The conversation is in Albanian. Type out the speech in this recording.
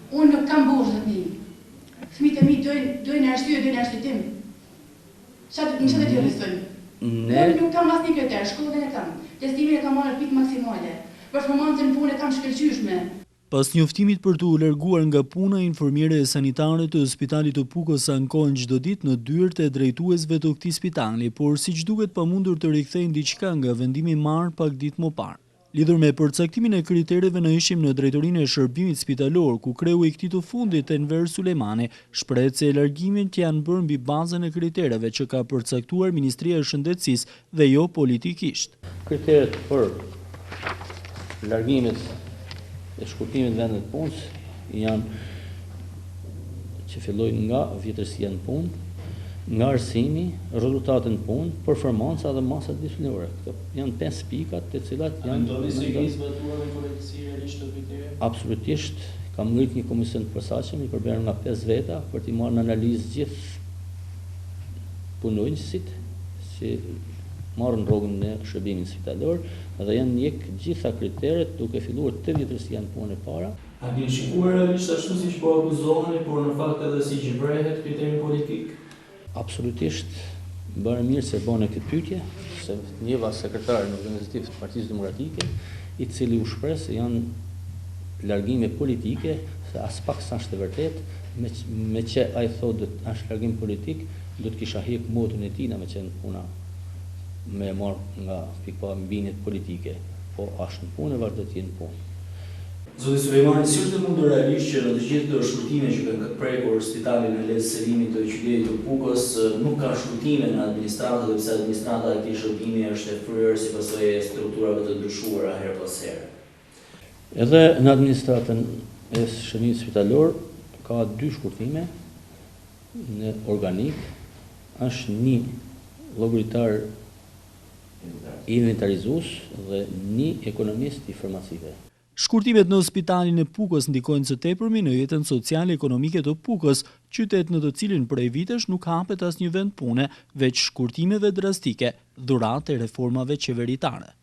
Unë nuk kam burë, fëmijët e mi dojnë arsye, dojnë arsytim. Në që dhe t'ju rristojnë? Unë nuk kam asnjë kriter, shkollën e kam. Testimin e kam marrë në pikë maksimale. Performancën punë e kam shkëlqyeshme. Pas njoftimit për të u larguar nga puna, infermiere e sanitare të Spitalit të Pukës ankohen çdo ditë në dyert e drejtuesve të këtij spitali, por siç duket pamundur të rikthejnë diçka nga vendimi marrë pak ditë më parë. Lidhur me përcaktimin e kritereve në ishim në drejtorinë e shërbimit spitalor, ku kreu i këtij të fundit Enver Sulejmani shpreh se largimet janë bërë mbi bazën e kritereve që ka përcaktuar Ministria e Shëndetësisë dhe jo politikisht. Kriteret për largimet e shkurtimit vendet punës janë që fillojnë nga vjetërsia në punë, nga arsimi, rezultate në punë, performanca dhe masa disiplinore. Janë 5 pikat të cilat janë... Mendoni se i zbatuar në korrektësi realisht të kritere? Absolutisht. Kam ngrit një komision të përshtatshëm i përbërë nga 5 veta për t'i marrë në analizë gjithë punonjësit që marrën rrogën në shërbimin spitalor dhe janë ndjek gjitha kriteret duke filluar të vjetërsia në punën e para. A keni shikuar realisht ashtu siç po akuzoheni, por në fakt edhe siç vrehet kriterin politik? Absolutisht, bërë mirë se bëne këtë pyetje, se njeva sekretarin organizativ të Partisë Demokratike, i cili u shpreh se janë largime politike, se as pak sa është e vërtet, me që ai thotë është largim politik, do të kisha hek motën e tij na me qenë puna me marrë nga pikpamjet politike, po është në punë e vazhdo të jenë në punë. Zoti Sulejmani, si është e mundur realisht që në të gjithë shkurtimet që kanë prekur spitalin në Lezhë Selimi të qytetit të Pukës, nuk ka shkurtime në administratë, dhe pse administrata e këtij shërbimi është e fryrë si pasojë e strukturave të ndryshuara her pas here. Edhe në administratën e shërbimit spitalor ka 2 shkurtime në organik, është një llogaritar inventarizues dhe një ekonomist i farmacive. Shkurtimet në Spitalin e Pukës ndikojnë së tepërmi në jetën sociale ekonomike të Pukës, qytet në të cilin prej vitesh nuk hapet asnjë vend pune, veç shkurtimeve drastike, dhuratë e reformave qeveritare.